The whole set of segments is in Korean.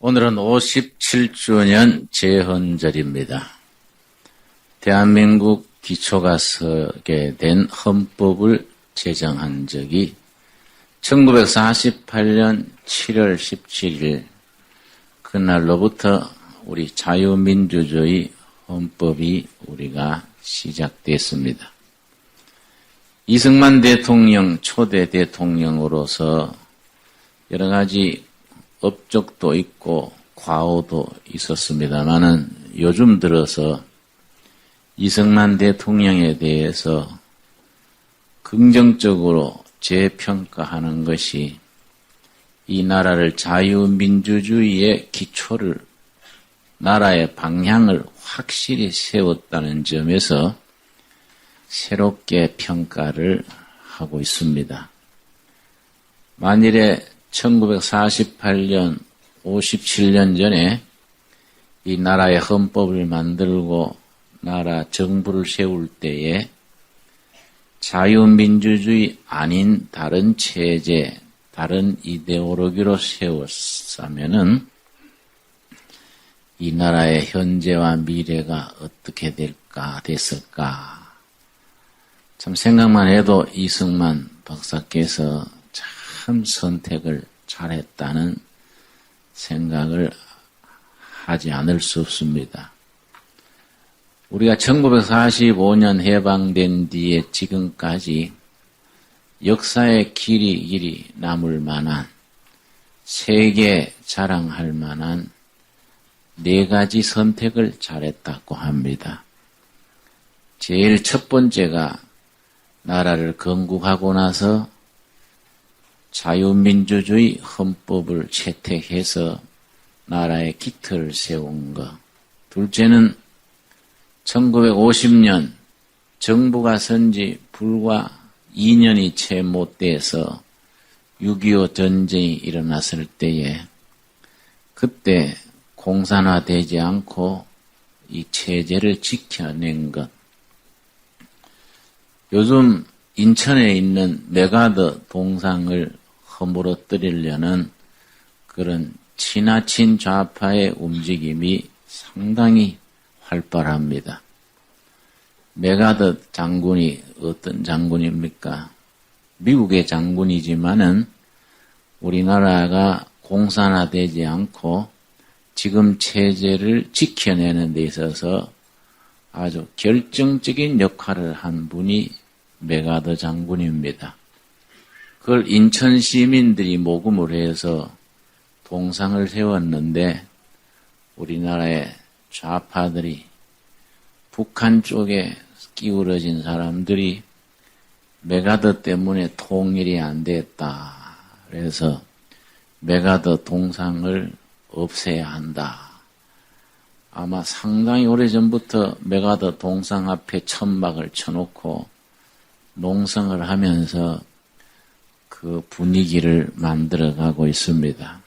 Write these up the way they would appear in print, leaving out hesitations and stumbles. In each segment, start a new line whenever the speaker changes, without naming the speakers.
오늘은 57주년 재헌절입니다. 대한민국 기초가 서게 된 헌법을 제정한 적이 1948년 7월 17일 그날로부터 우리 자유민주주의 헌법이 우리가 시작됐습니다. 이승만 대통령 초대 대통령으로서 여러 가지 업적도 있고 과오도 있었습니다만은 요즘 들어서 이승만 대통령에 대해서 긍정적으로 재평가하는 것이 이 나라를 자유민주주의의 기초를, 나라의 방향을 확실히 세웠다는 점에서 새롭게 평가를 하고 있습니다. 만일에 1948년 57년 전에 이 나라의 헌법을 만들고 나라 정부를 세울 때에 자유민주주의 아닌 다른 체제, 다른 이데올로기로 세웠다면은 이 나라의 현재와 미래가 어떻게 됐을까. 참 생각만 해도 이승만 박사께서 참 선택을 잘했다는 생각을 하지 않을 수 없습니다. 우리가 1945년 해방된 뒤에 지금까지 역사의 길이 남을 만한, 세계 자랑할 만한 4가지 선택을 잘했다고 합니다. 제일 첫 번째가 나라를 건국하고 나서 자유민주주의 헌법을 채택해서 나라의 기틀을 세운 것. 둘째는 1950년 정부가 선지 불과 2년이 채 못 돼서 6.25 전쟁이 일어났을 때에 그때 공산화되지 않고 이 체제를 지켜낸 것. 요즘 인천에 있는 메가더 동상을 허물어뜨리려는 그런 지나친 좌파의 움직임이 상당히 활발합니다. 메가더 장군이 어떤 장군입니까? 미국의 장군이지만은 우리나라가 공산화되지 않고 지금 체제를 지켜내는 데 있어서 아주 결정적인 역할을 한 분이 메가더 장군입니다. 그걸 인천 시민들이 모금을 해서 동상을 세웠는데 우리나라의 좌파들이, 북한 쪽에 기울어진 사람들이 메가더 때문에 통일이 안 됐다. 그래서 메가더 동상을 없애야 한다. 아마 상당히 오래전부터 메가더 동상 앞에 천막을 쳐놓고 농성을 하면서 그 분위기를 만들어가고 있습니다.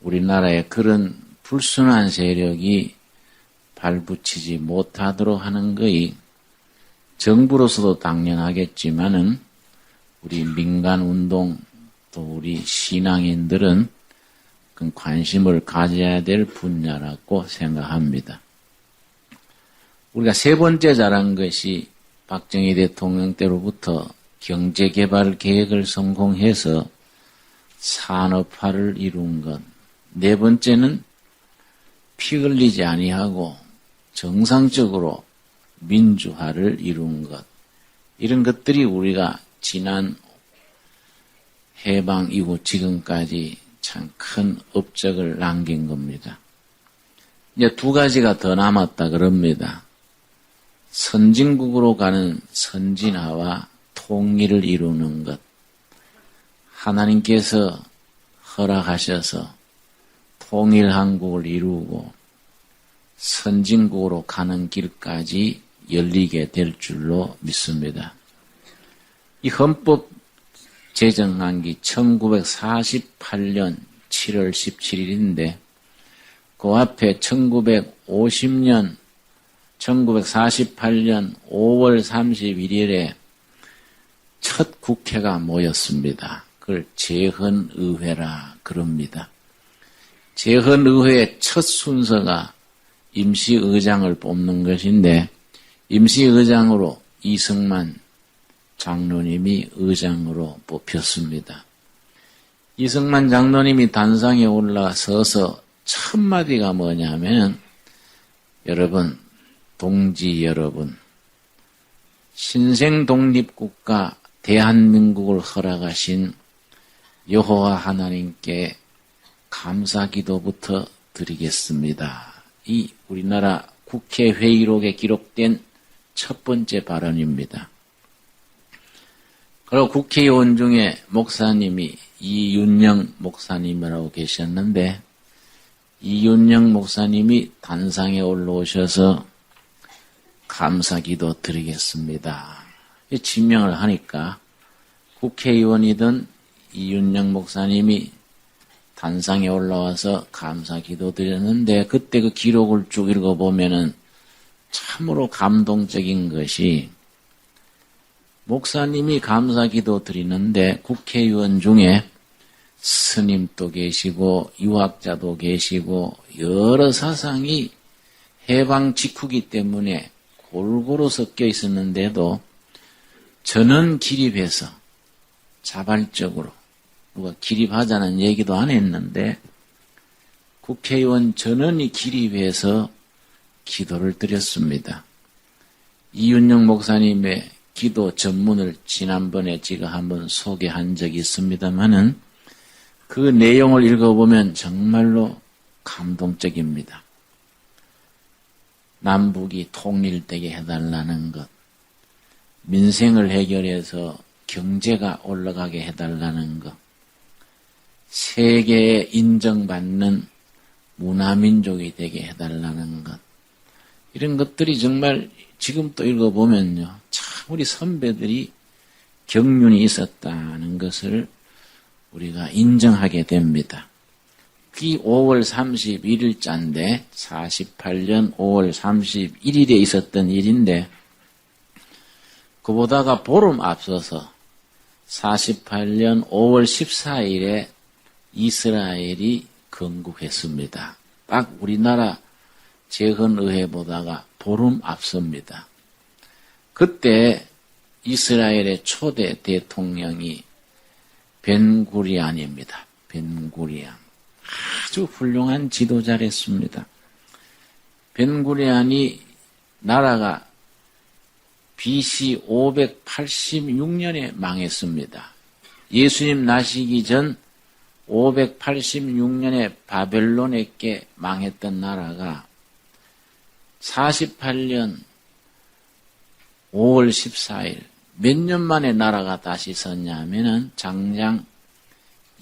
우리나라에 그런 불순한 세력이 발붙이지 못하도록 하는 것이 정부로서도 당연하겠지만은 우리 민간운동 또 우리 신앙인들은 그 관심을 가져야 될 분야라고 생각합니다. 우리가 세 번째 잘한 것이 박정희 대통령 때로부터 경제개발 계획을 성공해서 산업화를 이룬 것. 네 번째는 피 흘리지 아니하고 정상적으로 민주화를 이룬 것. 이런 것들이 우리가 지난 해방 이후 지금까지 참 큰 업적을 남긴 겁니다. 이제 2가지가 더 남았다 그럽니다. 선진국으로 가는 선진화와 통일을 이루는 것. 하나님께서 허락하셔서 통일한국을 이루고 선진국으로 가는 길까지 열리게 될 줄로 믿습니다. 이 헌법 제정한 게 1948년 7월 17일인데 그 앞에 1948년 5월 31일에 첫 국회가 모였습니다. 그걸 재헌의회라 그럽니다. 재헌의회의 첫 순서가 임시의장을 뽑는 것인데 임시의장으로 이승만 장로님이 의장으로 뽑혔습니다. 이승만 장로님이 단상에 올라서서 첫 마디가 뭐냐면 여러분, 동지 여러분, 신생독립국가 대한민국을 허락하신 여호와 하나님께 감사기도부터 드리겠습니다. 이 우리나라 국회 회의록에 기록된 첫 번째 발언입니다. 그리고 국회의원 중에 목사님이 이윤영 목사님이라고 계셨는데 이윤영 목사님이 단상에 올라오셔서 감사기도 드리겠습니다. 지명을 하니까 국회의원이던 이윤영 목사님이 단상에 올라와서 감사기도 드렸는데 그때 그 기록을 쭉 읽어보면은 참으로 감동적인 것이 목사님이 감사기도 드리는데 국회의원 중에 스님도 계시고 유학자도 계시고 여러 사상이 해방 직후기 때문에 골고루 섞여 있었는데도 전원 기립해서 자발적으로 누가 기립하자는 얘기도 안 했는데 국회의원 전원이 기립해서 기도를 드렸습니다. 이윤영 목사님의 기도 전문을 지난번에 제가 한번 소개한 적이 있습니다만은 그 내용을 읽어보면 정말로 감동적입니다. 남북이 통일되게 해달라는 것, 민생을 해결해서 경제가 올라가게 해달라는 것, 세계에 인정받는 문화민족이 되게 해달라는 것, 이런 것들이 정말 지금 또 읽어보면요, 참 우리 선배들이 경륜이 있었다는 것을 우리가 인정하게 됩니다. 이 5월 31일자인데 48년 5월 31일에 있었던 일인데 그보다가 보름 앞서서 48년 5월 14일에 이스라엘이 건국했습니다. 딱 우리나라 재헌의회보다가 보름 앞섭니다. 그때 이스라엘의 초대 대통령이 벤구리안입니다. 벤구리안. 아주 훌륭한 지도자랬습니다. 벤구리안이 나라가 BC 586년에 망했습니다. 예수님 나시기 전 586년에 바벨론에게 망했던 나라가 48년 5월 14일 몇 년 만에 나라가 다시 섰냐면은 장장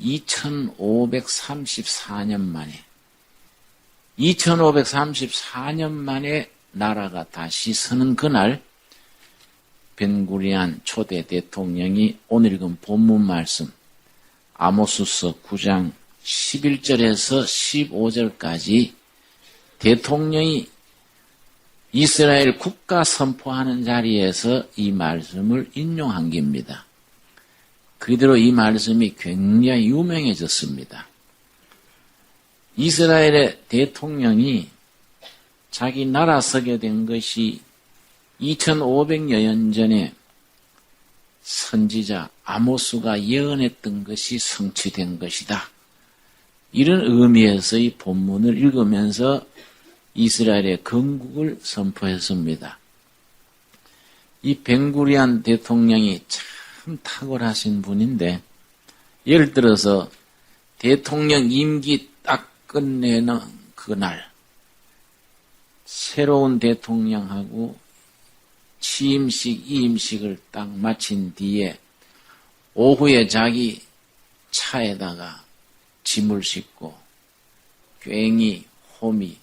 2534년 만에 2534년 만에 나라가 다시 서는 그날 벤구리안 초대 대통령이 오늘 읽은 본문 말씀 아모스서 9장 11절에서 15절까지 대통령이 이스라엘 국가 선포하는 자리에서 이 말씀을 인용한 겁니다. 그대로 이 말씀이 굉장히 유명해졌습니다. 이스라엘의 대통령이 자기 나라 서게 된 것이 2500여 년 전에 선지자 아모스가 예언했던 것이 성취된 것이다. 이런 의미에서 이 본문을 읽으면서 이스라엘의 건국을 선포했습니다. 이 벤구리안 대통령이 참 탁월하신 분인데 예를 들어서 대통령 임기 딱 끝내는 그날 새로운 대통령하고 취임식, 이임식을 딱 마친 뒤에 오후에 자기 차에다가 짐을 싣고 괭이, 호미,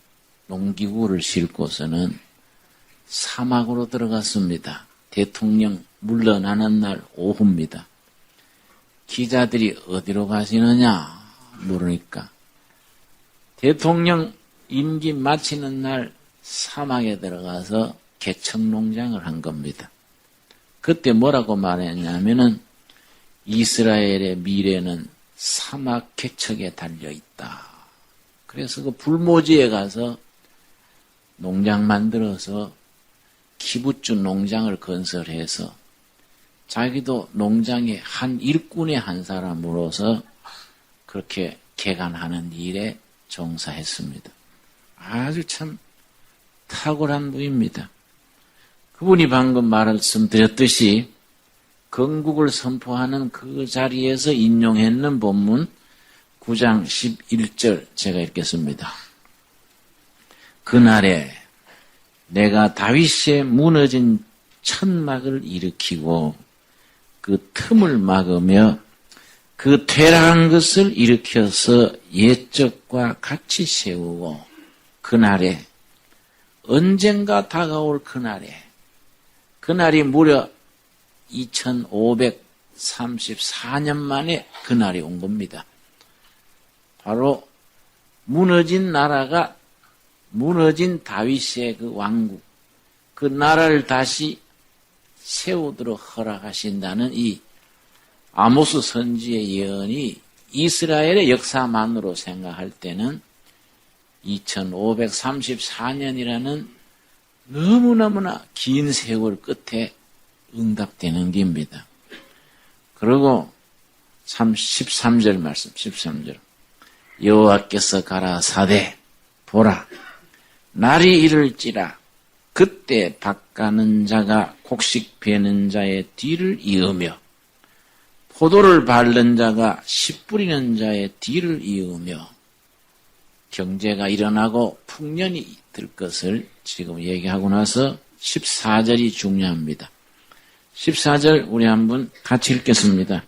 농기구를 싣고서는 사막으로 들어갔습니다. 대통령 물러나는 날 오후입니다. 기자들이 어디로 가시느냐 물으니까 대통령 임기 마치는 날 사막에 들어가서 개척농장을 한 겁니다. 그때 뭐라고 말했냐면은 이스라엘의 미래는 사막 개척에 달려있다. 그래서 그 불모지에 가서 농장 만들어서 키부츠 농장을 건설해서 자기도 농장의 한 일꾼의 한 사람으로서 그렇게 개간하는 일에 종사했습니다. 아주 참 탁월한 분입니다. 그분이 방금 말씀드렸듯이 건국을 선포하는 그 자리에서 인용했는 본문 9장 11절 제가 읽겠습니다. 그날에 내가 다윗의 무너진 천막을 일으키고 그 틈을 막으며 그 퇴락한 것을 일으켜서 옛적과 같이 세우고 그날에 언젠가 다가올 그날이 무려 2534년 만에 그날이 온 겁니다. 바로 무너진 나라가 무너진 다윗의 그 왕국, 그 나라를 다시 세우도록 허락하신다는 이 아모스 선지의 예언이 이스라엘의 역사만으로 생각할 때는 2534년이라는 너무너무나 긴 세월 끝에 응답되는 겁니다. 그리고 13절 말씀, 13절. 여호와께서 가라사대 보라 날이 이를지라 그때 밭가는 자가 곡식 베는 자의 뒤를 이으며 포도를 밟는 자가 씨 뿌리는 자의 뒤를 이으며 경제가 일어나고 풍년이 들 것을 지금 얘기하고 나서 14절이 중요합니다. 14절 우리 한번 같이 읽겠습니다.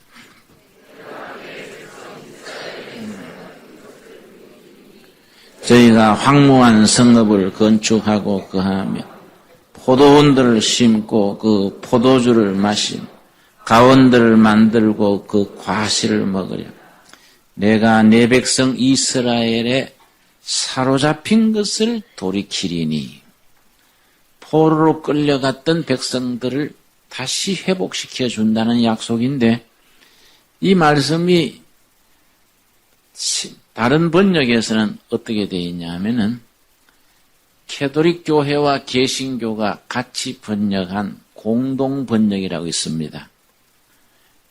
저희가 황무한 성읍을 건축하고 거하며 포도원들을 심고 그 포도주를 마시며 가원들을 만들고 그 과실을 먹으려 내가 내 백성 이스라엘에 사로잡힌 것을 돌이키리니 포로로 끌려갔던 백성들을 다시 회복시켜 준다는 약속인데 이 말씀이 다른 번역에서는 어떻게 되어 있냐 하면은 캐톨릭 교회와 개신교가 같이 번역한 공동 번역이라고 있습니다.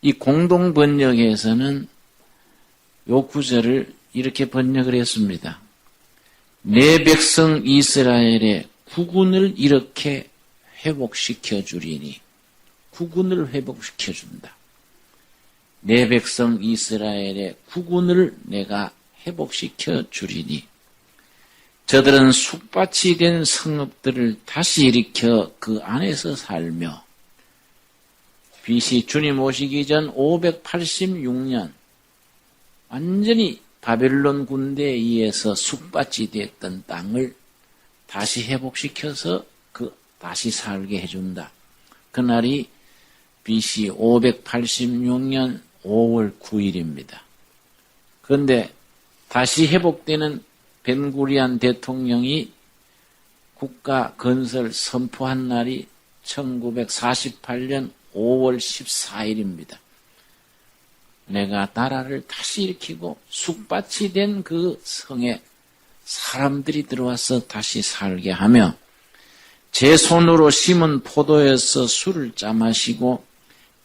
이 공동 번역에서는 요 구절을 이렇게 번역을 했습니다. 내 백성 이스라엘의 국운을 이렇게 회복시켜 주리니 국운을 회복시켜 준다. 내 백성 이스라엘의 국운을 내가 회복시켜 주리니 저들은 쑥밭이 된 성읍들을 다시 일으켜 그 안에서 살며 BC 주님 오시기 전 586년 완전히 바벨론 군대에 의해서 쑥밭이 됐던 땅을 다시 회복시켜서 다시 살게 해준다. 그날이 BC 586년 5월 9일입니다. 그런데 다시 회복되는 벤구리안 대통령이 국가 건설 선포한 날이 1948년 5월 14일입니다. 내가 나라를 다시 일으키고 쑥밭이 된 그 성에 사람들이 들어와서 다시 살게 하며 제 손으로 심은 포도에서 술을 짜마시고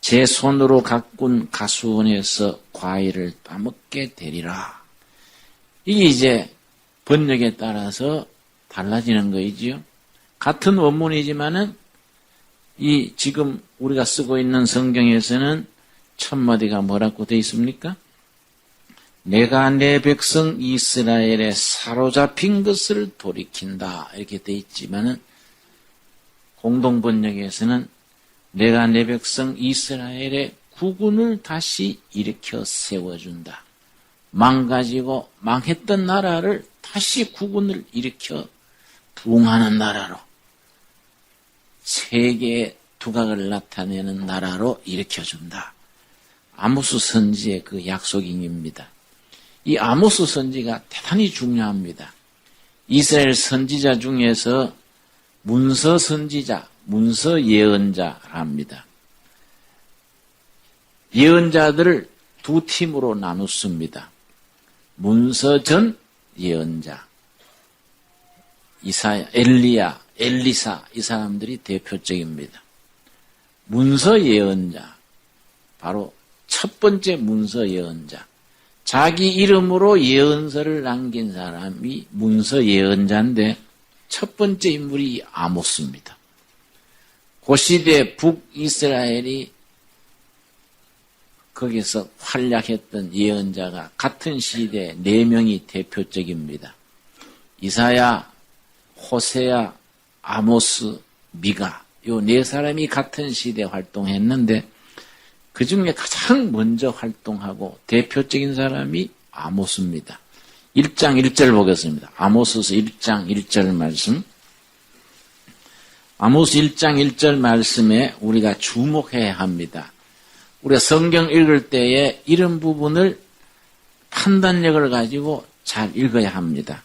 제 손으로 가꾼 가수원에서 과일을 따먹게 되리라. 이게 이제 번역에 따라서 달라지는 거이지요. 같은 원문이지만은 이 지금 우리가 쓰고 있는 성경에서는 첫 마디가 뭐라고 되어 있습니까? 내가 내 백성 이스라엘에 사로잡힌 것을 돌이킨다 이렇게 되어 있지만은 공동 번역에서는 내가 내 백성 이스라엘의 국운을 다시 일으켜 세워준다. 망가지고 망했던 나라를 다시 국운을 일으켜 부흥하는 나라로 세계의 두각을 나타내는 나라로 일으켜준다. 아모스 선지의 그 약속입니다. 이 아모스 선지가 대단히 중요합니다. 이스라엘 선지자 중에서 문서 선지자, 문서 예언자랍니다. 예언자들을 두 팀으로 나눴습니다. 문서전, 예언자, 이사야, 엘리야, 엘리사 이 사람들이 대표적입니다. 문서 예언자, 바로 첫 번째 문서 예언자. 자기 이름으로 예언서를 남긴 사람이 문서 예언자인데 첫 번째 인물이 아모스입니다. 그 시대 북이스라엘이 거기서 활약했던 예언자가 같은 시대에 4명이 대표적입니다. 이사야, 호세야, 아모스, 미가 요 4사람이 같은 시대에 활동했는데 그 중에 가장 먼저 활동하고 대표적인 사람이 아모스입니다. 1장 1절 보겠습니다. 아모스서 1장 1절 말씀. 아모스 1장 1절 말씀에 우리가 주목해야 합니다. 우리가 성경 읽을 때에 이런 부분을 판단력을 가지고 잘 읽어야 합니다.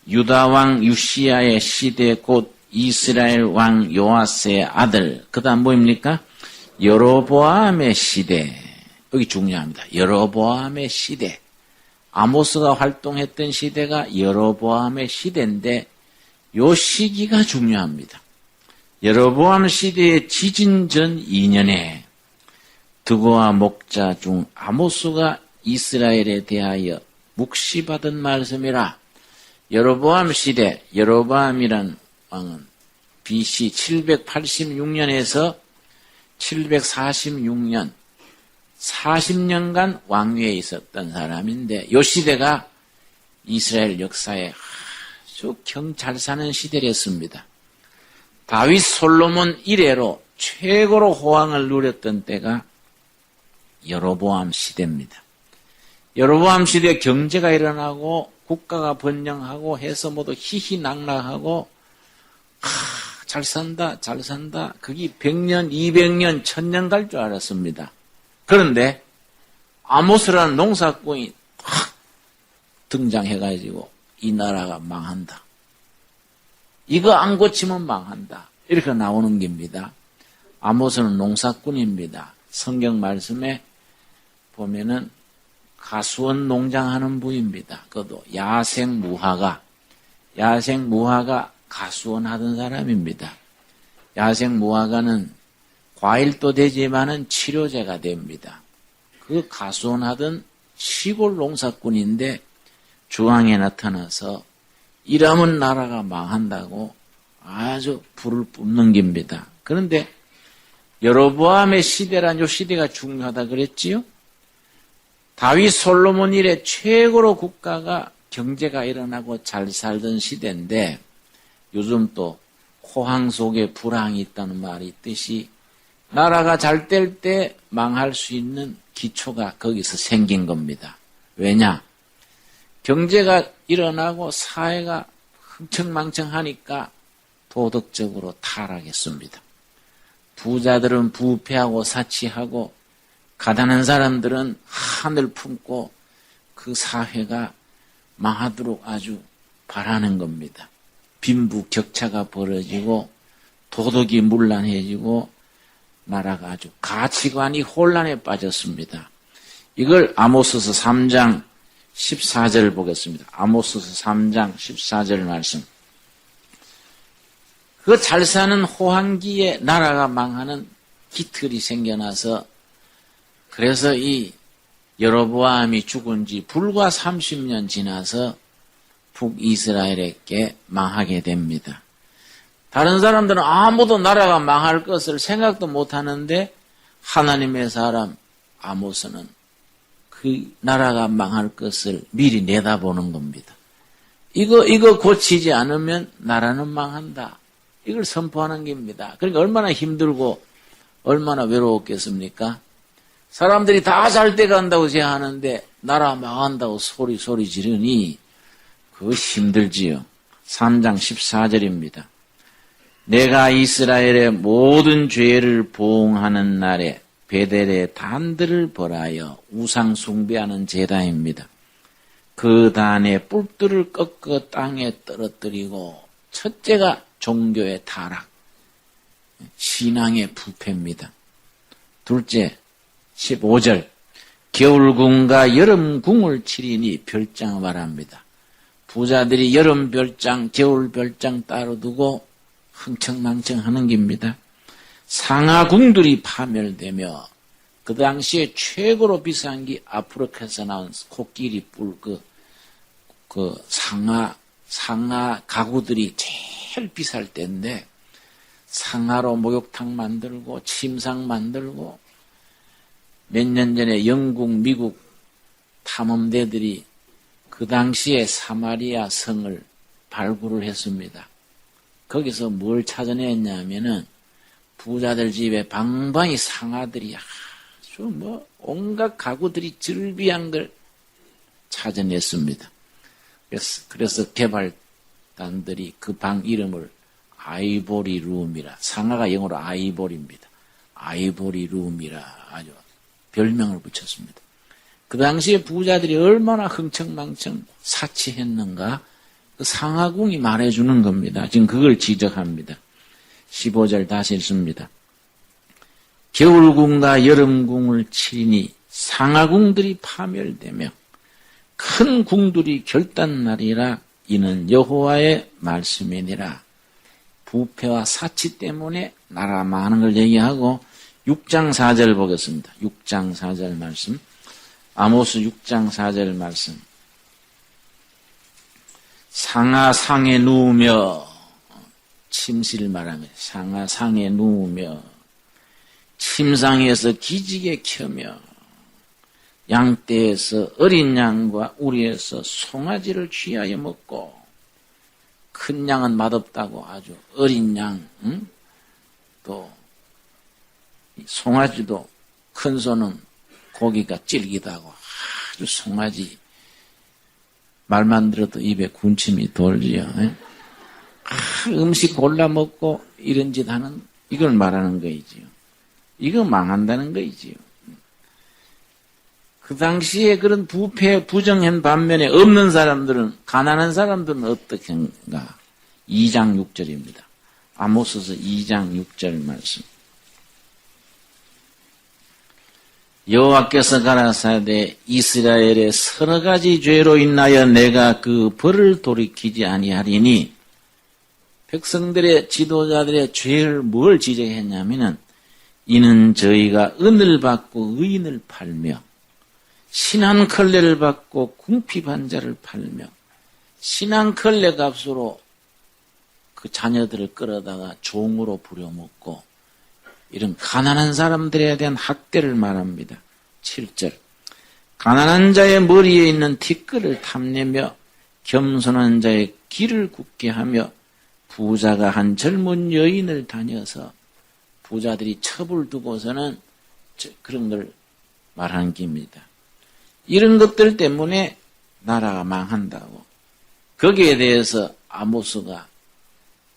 유다 왕 유시야의 시대 곧 이스라엘 왕 요아스의 아들. 그 다음 뭐입니까? 여로보암의 시대. 여기 중요합니다. 여로보암의 시대. 아모스가 활동했던 시대가 여로보암의 시대인데 요 시기가 중요합니다. 여로보암 시대의 지진 전 2년에 드고와 목자 중 아모스가 이스라엘에 대하여 묵시받은 말씀이라. 여로보암 시대, 여로보암이란 왕은 BC 786년에서 746년 40년간 왕위에 있었던 사람인데 이 시대가 이스라엘 역사에 아주 잘 사는 시대였습니다. 다윗 솔로몬 이래로 최고로 호황을 누렸던 때가 여로보암 시대입니다. 여로보암 시대에 경제가 일어나고 국가가 번영하고 해서 모두 희희낙낙하고 잘 산다 잘 산다 그게 100년 200년 1000년 갈 줄 알았습니다. 그런데 아모스라는 농사꾼이 확 등장해가지고 이 나라가 망한다. 이거 안 고치면 망한다. 이렇게 나오는 겁니다. 아모스는 농사꾼입니다. 성경 말씀에 보면은 가수원 농장하는 부입니다. 그것도 야생무화가 가수원 하던 사람입니다. 야생무화과는 과일도 되지만은 치료제가 됩니다. 그 가수원 하던 시골 농사꾼인데 중앙에 나타나서 이러면 나라가 망한다고 아주 불을 뿜는 겁니다. 그런데 여로보암의 시대란 요 시대가 중요하다 그랬지요? 다윗 솔로몬 이래 최고로 국가가 경제가 일어나고 잘 살던 시대인데 요즘 또 호황 속에 불황이 있다는 말이 있듯이 나라가 잘 될 때 망할 수 있는 기초가 거기서 생긴 겁니다. 왜냐? 경제가 일어나고 사회가 흥청망청하니까 도덕적으로 타락했습니다. 부자들은 부패하고 사치하고 가난한 사람들은 한을 품고 그 사회가 망하도록 아주 바라는 겁니다. 빈부격차가 벌어지고 도덕이 문란해지고 나라가 아주 가치관이 혼란에 빠졌습니다. 이걸 아모스서 3장 14절 보겠습니다. 아모스서 3장 14절 말씀. 그 잘 사는 호황기에 나라가 망하는 기틀이 생겨나서 그래서 이 여로보암이 죽은 지 불과 30년 지나서 북이스라엘에게 망하게 됩니다. 다른 사람들은 아무도 나라가 망할 것을 생각도 못하는데 하나님의 사람 아모스는 그 나라가 망할 것을 미리 내다보는 겁니다. 이거 고치지 않으면 나라는 망한다. 이걸 선포하는 겁니다. 그러니까 얼마나 힘들고 얼마나 외로웠겠습니까? 사람들이 다 잘 돼간다고 제안하는데 나라 망한다고 소리 지르니 그거 힘들지요. 3장 14절입니다. 내가 이스라엘의 모든 죄를 보응하는 날에 베델의 단들을 벌하여 우상 숭배하는 제단입니다. 그 단의 뿔들을 꺾어 땅에 떨어뜨리고 첫째가 종교의 타락, 신앙의 부패입니다. 둘째 15절 겨울궁과 여름궁을 치리니 별장 말합니다. 부자들이 여름 별장, 겨울 별장 따로 두고 흥청망청 하는 겁니다. 상하궁들이 파멸되며 그 당시에 최고로 비싼 게 아프리카에서 나온 코끼리 뿔 그 상하 가구들이 제일 비쌀 때인데 상하로 목욕탕 만들고 침상 만들고 몇 년 전에 영국, 미국 탐험대들이 그 당시에 사마리아 성을 발굴을 했습니다. 거기서 뭘 찾아냈냐면은 부자들 집에 방방이 상하들이 아주 온갖 가구들이 즐비한 걸 찾아냈습니다. 그래서 개발단들이 그 방 이름을 아이보리 룸이라, 상하가 영어로 아이보리입니다. 아이보리 룸이라 아주 별명을 붙였습니다. 그 당시에 부자들이 얼마나 흥청망청 사치했는가 그 상하궁이 말해주는 겁니다. 지금 그걸 지적합니다. 15절 다시 읽습니다. 겨울궁과 여름궁을 치니 상하궁들이 파멸되며 큰 궁들이 결단나리라. 이는 여호와의 말씀이니라. 부패와 사치 때문에 나라 망하는 걸 얘기하고 6장 4절 보겠습니다. 6장 4절 말씀. 아모스 6장 4절 말씀. 상하 상에 누우며 침실 말하면 상하 상에 누우며 침상에서 기지개 켜며 양떼에서 어린 양과 우리에서 송아지를 취하여 먹고 큰 양은 맛없다고 아주 어린 양, 또 송아지도 큰 소는 고기가 질기다고 아주 송아지 말만 들어도 입에 군침이 돌지요. 음식 골라 먹고 이런 짓 하는 이걸 말하는 거이지요. 이거 망한다는 거이지요. 그 당시에 그런 부패 부정한 반면에 없는 사람들은 가난한 사람들은 어떻게인가? 2장 6절입니다. 아모스서 2장 6절 말씀. 여호와께서 가라사대 이스라엘의 서너 가지 죄로 인하여 내가 그 벌을 돌이키지 아니하리니 백성들의 지도자들의 죄를 뭘 지적했냐면은 이는 저희가 은을 받고 의인을 팔며 신한컬레를 받고 궁핍한 자를 팔며 신한컬레 값으로 그 자녀들을 끌어다가 종으로 부려먹고 이런 가난한 사람들에 대한 학대를 말합니다. 7절 가난한 자의 머리에 있는 티끌을 탐내며 겸손한 자의 길을 굽게 하며 부자가 한 젊은 여인을 다녀서 부자들이 첩을 두고서는 그런 걸 말하는 겁니다. 이런 것들 때문에 나라가 망한다고. 거기에 대해서 아모스가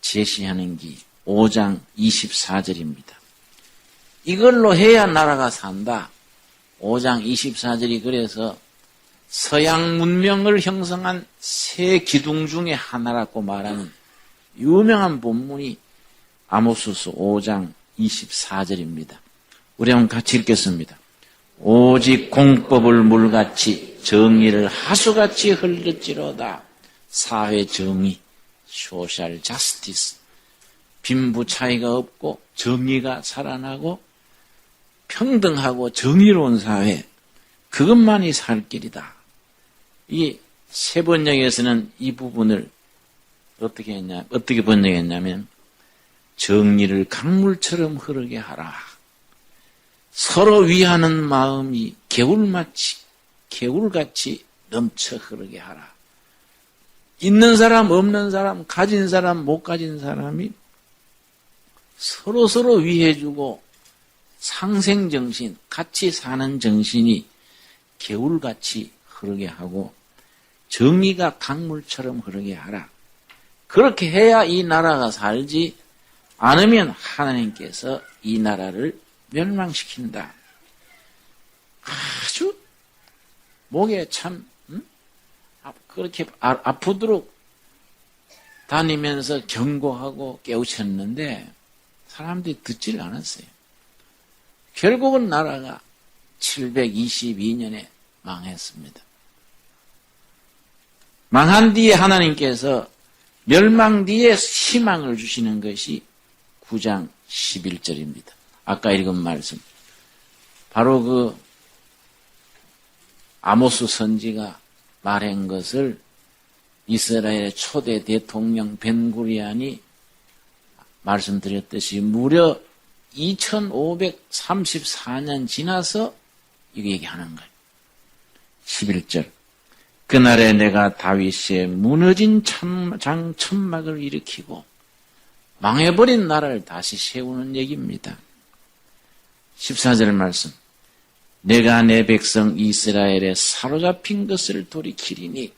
제시하는 게 5장 24절입니다. 이걸로 해야 나라가 산다. 5장 24절이 그래서 서양 문명을 형성한 세 기둥 중에 하나라고 말하는 유명한 본문이 아모스서 5장 24절입니다. 우리 한번 같이 읽겠습니다. 오직 공법을 물같이 정의를 하수같이 흘릴지로다. 사회 정의, social justice. 빈부 차이가 없고 정의가 살아나고 평등하고 정의로운 사회. 그것만이 살 길이다. 이 세 번역에서는 이 부분을 어떻게 번역했냐면 정의를 강물처럼 흐르게 하라. 서로 위하는 마음이 개울같이 넘쳐 흐르게 하라. 있는 사람, 없는 사람, 가진 사람, 못 가진 사람이 서로 위해주고 상생정신, 같이 사는 정신이 개울같이 흐르게 하고 정의가 강물처럼 흐르게 하라. 그렇게 해야 이 나라가 살지 않으면 하나님께서 이 나라를 멸망시킨다. 아주 목에 참 그렇게 아프도록 다니면서 경고하고 깨우쳤는데 사람들이 듣질 않았어요. 결국은 나라가 722년에 망했습니다. 망한 뒤에 하나님께서 멸망 뒤에 희망을 주시는 것이 9장 11절입니다. 아까 읽은 말씀. 바로 그 아모스 선지가 말한 것을 이스라엘의 초대 대통령 벤구리안이 말씀드렸듯이 무려 2534년 지나서 이거 얘기하는 거예요. 11절. 그날에 내가 다윗의 무너진 천막을 일으키고 망해버린 나라를 다시 세우는 얘기입니다. 14절 말씀. 내가 내 백성 이스라엘에 사로잡힌 것을 돌이키리니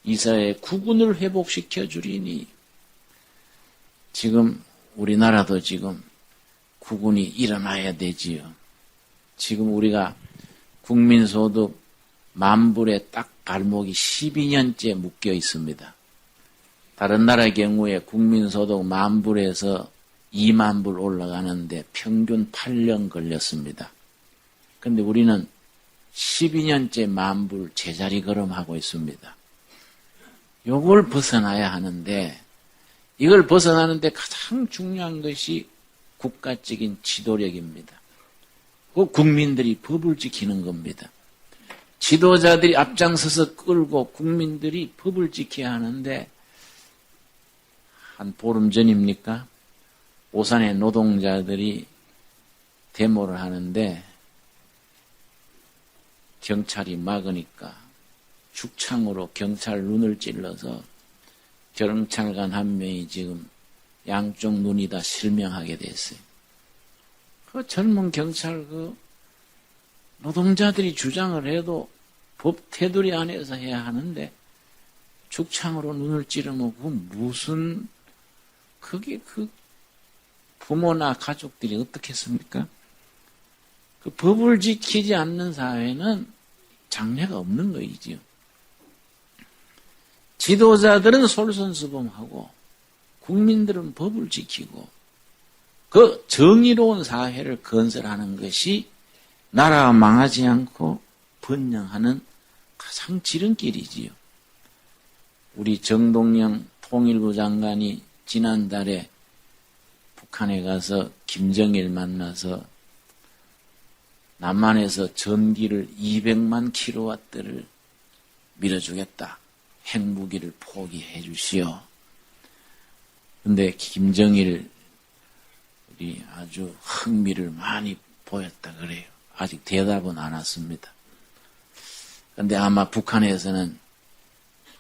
이스라엘의 국운을 회복시켜 주리니. 지금 우리나라도 지금 국운이 일어나야 되지요. 지금 우리가 국민소득 만불에 딱 발목이 12년째 묶여 있습니다. 다른 나라의 경우에 국민소득 만불에서 2만 불 올라가는데 평균 8년 걸렸습니다. 그런데 우리는 12년째 만불 제자리 걸음하고 있습니다. 요걸 벗어나야 하는데 이걸 벗어나는데 가장 중요한 것이 국가적인 지도력입니다. 그 국민들이 법을 지키는 겁니다. 지도자들이 앞장서서 끌고 국민들이 법을 지켜야 하는데 한 보름 전입니까? 오산의 노동자들이 데모를 하는데 경찰이 막으니까 죽창으로 경찰 눈을 찔러서 경찰관 한 명이 지금 양쪽 눈이 다 실명하게 됐어요. 그 젊은 경찰 노동자들이 주장을 해도 법 테두리 안에서 해야 하는데 죽창으로 눈을 찌르면 그게 부모나 가족들이 어떻겠습니까? 그 법을 지키지 않는 사회는 장래가 없는 거이지요. 지도자들은 솔선수범하고 국민들은 법을 지키고 그 정의로운 사회를 건설하는 것이 나라가 망하지 않고 번영하는 가장 지름길이지요. 우리 정동영 통일부 장관이 지난달에 북한에 가서 김정일 만나서 남한에서 전기를 200만 킬로와트를 밀어주겠다. 핵무기를 포기해 주시오. 그런데 김정일이 아주 흥미를 많이 보였다 그래요. 아직 대답은 안 왔습니다. 그런데 아마 북한에서는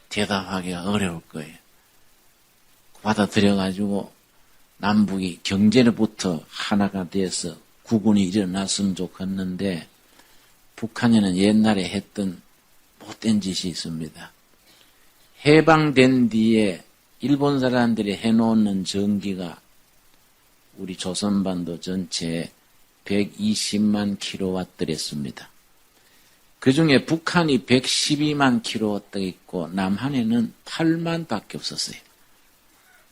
대답하기가 어려울 거예요. 받아들여가지고 남북이 경제로부터 하나가 돼서 국운이 일어났으면 좋겠는데 북한에는 옛날에 했던 못된 짓이 있습니다. 해방된 뒤에 일본 사람들이 해놓는 전기가 우리 조선반도 전체에 120만 킬로와트랬습니다. 그 중에 북한이 112만 킬로와트 있고 남한에는 8만 밖에 없었어요.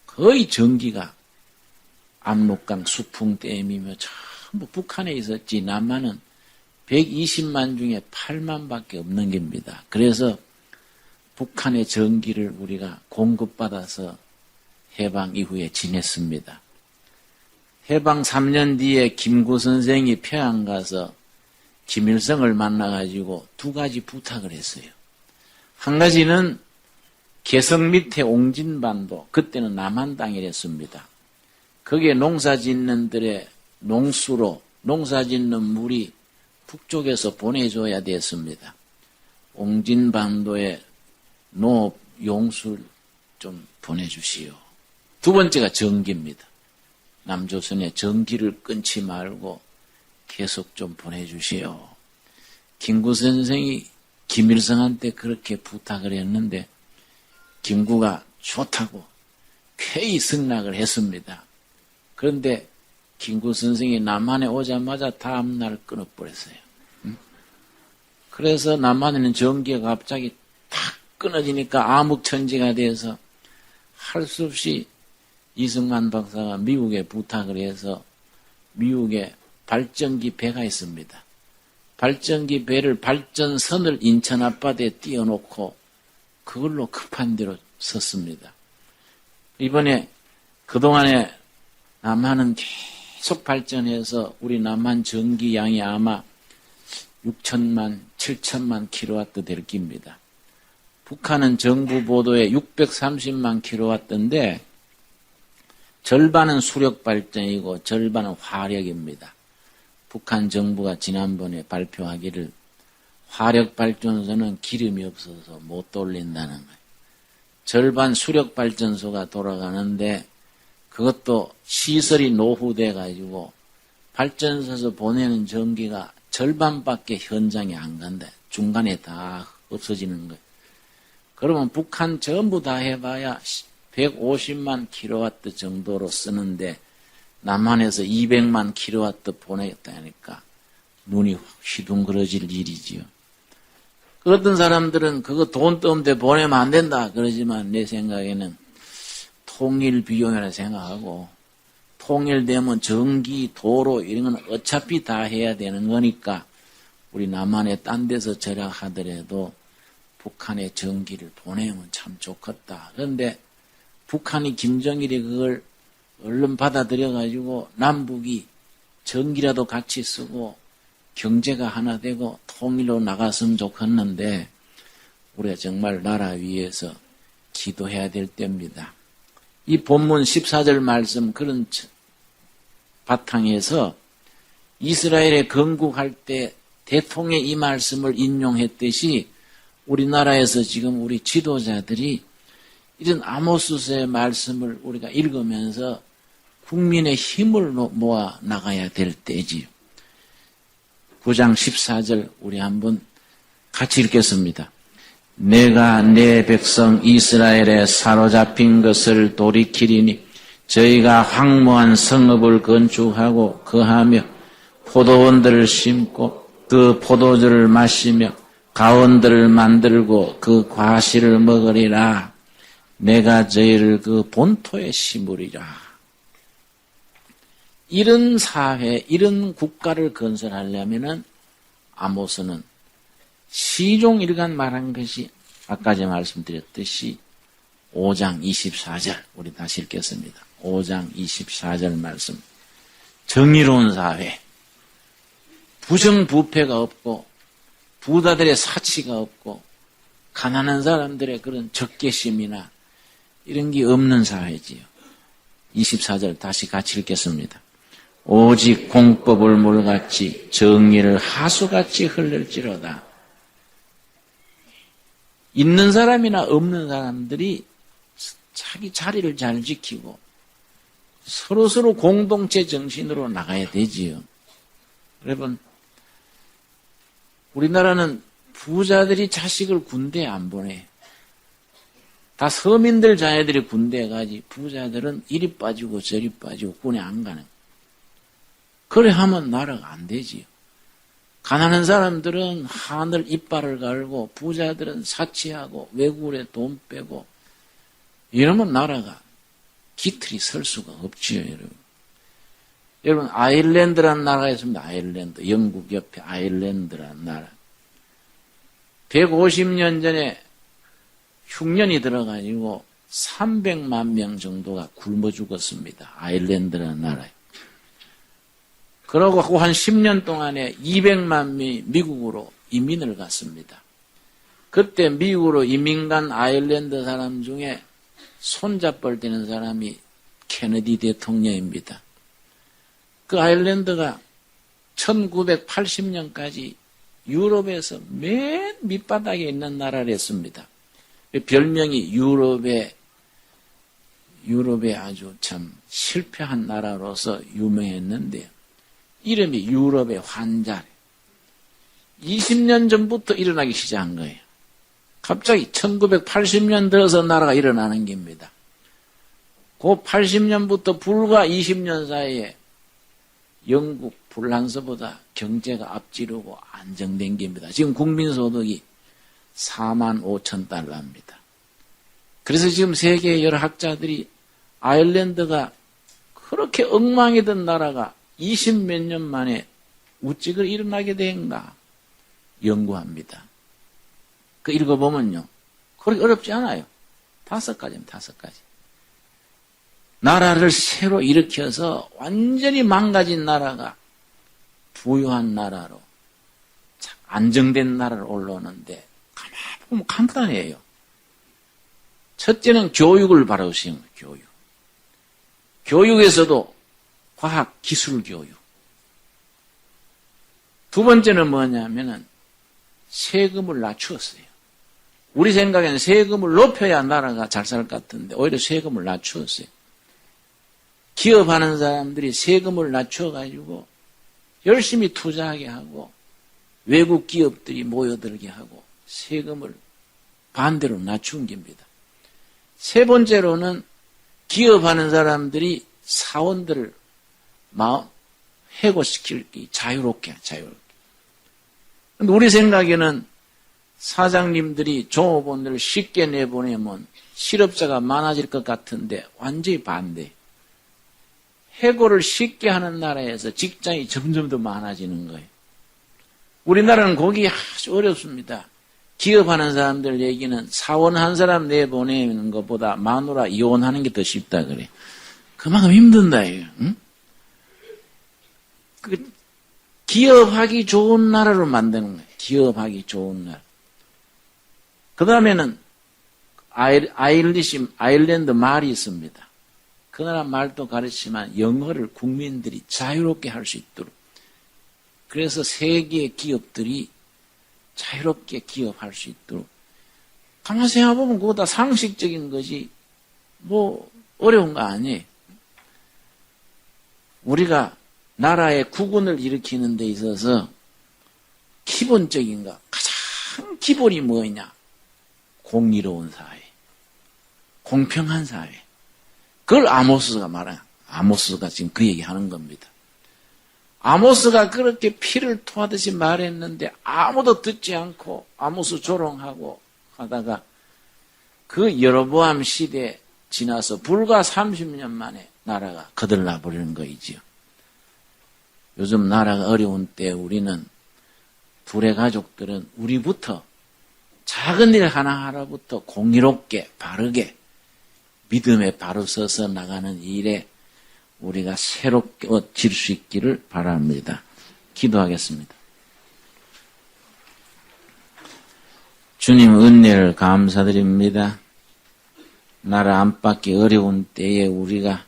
거의 전기가 압록강 수풍댐이며 전부 북한에 있었지 남한은 120만 중에 8만 밖에 없는 겁니다. 그래서 북한의 전기를 우리가 공급받아서 해방 이후에 지냈습니다. 해방 3년 뒤에 김구 선생이 평양 가서 김일성을 만나가지고 두 가지 부탁을 했어요. 한 가지는 개성 밑에 옹진반도, 그때는 남한 땅이랬습니다. 거기에 농사 짓는들의 농수로 농사 짓는 물이 북쪽에서 보내줘야 됐습니다. 옹진반도에 농업 용수를 좀 보내주시오. 두 번째가 전기입니다. 남조선에 전기를 끊지 말고 계속 좀 보내주시오. 김구 선생이 김일성한테 그렇게 부탁을 했는데 김구가 좋다고 쾌히 승낙을 했습니다. 그런데 김구 선생이 남한에 오자마자 다음날 끊어버렸어요. 그래서 남한에는 전기가 갑자기 탁 끊어지니까 암흑천지가 돼서 할 수 없이 이승만 박사가 미국에 부탁을 해서 미국에 발전기 배가 있습니다. 발전기 배를 발전선을 인천 앞바다에 띄워놓고 그걸로 급한 대로 섰습니다. 이번에 그동안에 남한은 계속 발전해서 우리 남한 전기량이 아마 6천만, 7천만 킬로와트 될 겁니다. 북한은 정부 보도에 630만 킬로와트인데 절반은 수력 발전이고 절반은 화력입니다. 북한 정부가 지난번에 발표하기를 화력 발전소는 기름이 없어서 못 돌린다는 거예요. 절반 수력 발전소가 돌아가는데 그것도 시설이 노후돼 가지고 발전소에서 보내는 전기가 절반밖에 현장에 안 간다. 중간에 다 없어지는 거예요. 그러면 북한 전부 다 해봐야 150만 킬로와트 정도로 쓰는데 남한에서 200만 킬로와트 보내겠다니까 눈이 휘둥그러질 일이지요. 어떤 사람들은 그거 돈 뜨는데 보내면 안 된다 그러지만 내 생각에는 통일 비용이라 생각하고 통일되면 전기, 도로 이런 건 어차피 다 해야 되는 거니까 우리 남한에 딴 데서 절약하더라도 북한에 전기를 보내면 참 좋겠다. 그런데 북한이 김정일이 그걸 얼른 받아들여가지고 남북이 전기라도 같이 쓰고 경제가 하나 되고 통일로 나갔으면 좋겠는데 우리가 정말 나라 위해서 기도해야 될 때입니다. 이 본문 14절 말씀 그런 바탕에서 이스라엘에 건국할 때 대통령의 이 말씀을 인용했듯이 우리나라에서 지금 우리 지도자들이 이런 아모스서의 말씀을 우리가 읽으면서 국민의 힘을 모아 나가야 될 때지요. 9장 14절 우리 한번 같이 읽겠습니다. 내가 내 백성 이스라엘에 사로잡힌 것을 돌이키리니 저희가 황무한 성읍을 건축하고 거하며 포도원들을 심고 그 포도주를 마시며 가원들을 만들고 그 과실을 먹으리라. 내가 저희를 그 본토에 심으리라. 이런 사회, 이런 국가를 건설하려면은 아모스는 시종일관 말한 것이 아까 제가 말씀드렸듯이 5장 24절 우리 다시 읽겠습니다. 5장 24절 말씀. 정의로운 사회, 부정부패가 없고 부자들의 사치가 없고 가난한 사람들의 그런 적개심이나 이런 게 없는 사회지요. 24절 다시 같이 읽겠습니다. 오직 공법을 물같이 정의를 하수같이 흘릴지로다. 있는 사람이나 없는 사람들이 자기 자리를 잘 지키고 서로서로 공동체 정신으로 나가야 되지요. 여러분, 우리나라는 부자들이 자식을 군대에 안 보내요. 다 서민들 자녀들이 군대에 가지 부자들은 이리 빠지고 저리 빠지고 군에 안 가는. 그래 하면 나라가 안 되지요. 가난한 사람들은 하늘 이빨을 갈고 부자들은 사치하고 외국에 돈 빼고 이러면 나라가 기틀이 설 수가 없지요. 여러분. 여러분 아일랜드라는 나라가 있습니다. 아일랜드. 영국 옆에 아일랜드라는 나라. 150년 전에 흉년이 들어가지고 300만 명 정도가 굶어 죽었습니다. 아일랜드라는 나라에. 그러고 한 10년 동안에 200만 명이 미국으로 이민을 갔습니다. 그때 미국으로 이민 간 아일랜드 사람 중에 손잡벌 되는 사람이 케네디 대통령입니다. 그 아일랜드가 1980년까지 유럽에서 맨 밑바닥에 있는 나라랬습니다. 별명이 유럽의 아주 참 실패한 나라로서 유명했는데요. 이름이 유럽의 환자래. 20년 전부터 일어나기 시작한 거예요. 갑자기 1980년 들어서 나라가 일어나는 겁니다. 그 80년부터 불과 20년 사이에 영국 불란서보다 경제가 앞지르고 안정된 겁니다. 지금 국민소득이 4만 5천 달러입니다. 그래서 지금 세계 여러 학자들이 아일랜드가 그렇게 엉망이던 나라가 20몇 년 만에 우찌그 일어나게 된가 연구합니다. 그 읽어보면요. 그렇게 어렵지 않아요. 5가지입니다. 5가지. 나라를 새로 일으켜서 완전히 망가진 나라가 부유한 나라로 안정된 나라로 올라오는데 가만히 보면 간단해요. 첫째는 교육을 바로 세우는 교육. 교육에서도 과학, 기술 교육. 두 번째는 뭐냐면은 세금을 낮추었어요. 우리 생각에는 세금을 높여야 나라가 잘 살 것 같은데 오히려 세금을 낮추었어요. 기업하는 사람들이 세금을 낮춰가지고 열심히 투자하게 하고 외국 기업들이 모여들게 하고 세금을 반대로 낮춘 겁니다. 세 번째로는 기업하는 사람들이 사원들을 해고시킬 자유롭게. 근데 우리 생각에는 사장님들이 종업원들을 쉽게 내보내면 실업자가 많아질 것 같은데 완전히 반대. 해고를 쉽게 하는 나라에서 직장이 점점 더 많아지는 거예요. 우리나라는 거기 아주 어렵습니다. 기업하는 사람들 얘기는 사원 한 사람 내보내는 것보다 마누라 이혼하는 게 더 쉽다 그래. 그만큼 힘든다 이거. 응? 기업하기 좋은 나라로 만드는 거예요. 기업하기 좋은 나라. 그 다음에는 아일랜드 말이 있습니다. 그 나라 말도 가르치지만 영어를 국민들이 자유롭게 할 수 있도록. 그래서 세계의 기업들이 자유롭게 기업할 수 있도록. 가만히 생각해보면 그거 다 상식적인 거지 뭐 어려운 거 아니에요. 우리가 나라의 국운을 일으키는 데 있어서 기본적인 거, 가장 기본이 뭐냐? 공의로운 사회, 공평한 사회. 그걸 아모스가 말해요. 아모스가 지금 그 얘기하는 겁니다. 아모스가 그렇게 피를 토하듯이 말했는데 아무도 듣지 않고 아모스 조롱하고 하다가 그 여로보암 시대 지나서 불과 30년 만에 나라가 거들나 버리는 거이지요. 요즘 나라가 어려운 때 우리는 둘의 가족들은 우리부터 작은 일 하나하나부터 공의롭게 바르게 믿음에 바로 서서 나가는 일에 우리가 새롭게 질 수 있기를 바랍니다. 기도하겠습니다. 주님 은혜를 감사드립니다. 나라 안팎이 어려운 때에 우리가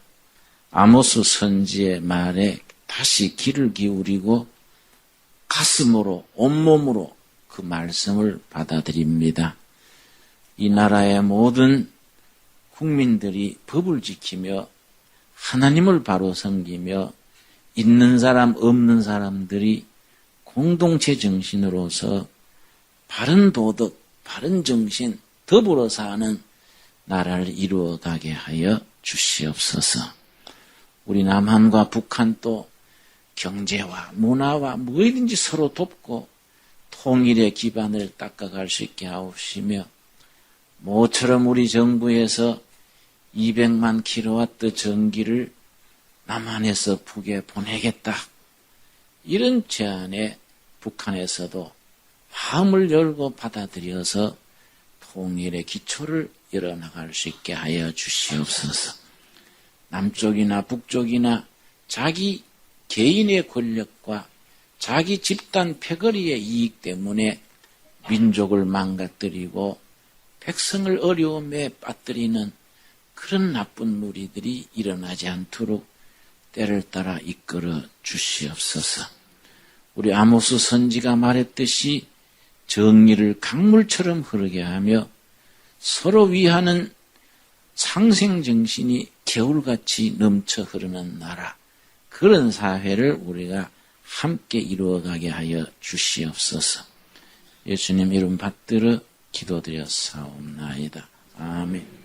아모스 선지의 말에 다시 귀를 기울이고 가슴으로 온몸으로 그 말씀을 받아들입니다. 이 나라의 모든 국민들이 법을 지키며 하나님을 바로 섬기며 있는 사람 없는 사람들이 공동체 정신으로서 바른 도덕, 바른 정신, 더불어 사는 나라를 이루어가게 하여 주시옵소서. 우리 남한과 북한도 경제와 문화와 뭐든지 서로 돕고 통일의 기반을 닦아갈 수 있게 하옵시며 모처럼 우리 정부에서 200만 킬로와트 전기를 남한에서 북에 보내겠다. 이런 제안에 북한에서도 마음을 열고 받아들여서 통일의 기초를 열어나갈 수 있게 하여 주시옵소서. 남쪽이나 북쪽이나 자기 개인의 권력과 자기 집단 패거리의 이익 때문에 민족을 망가뜨리고 백성을 어려움에 빠뜨리는 그런 나쁜 무리들이 일어나지 않도록 때를 따라 이끌어 주시옵소서. 우리 아모스 선지가 말했듯이 정의를 강물처럼 흐르게 하며 서로 위하는 상생정신이 겨울같이 넘쳐 흐르는 나라, 그런 사회를 우리가 함께 이루어가게 하여 주시옵소서. 예수님 이름 받들어 기도드렸사옵나이다. 아멘.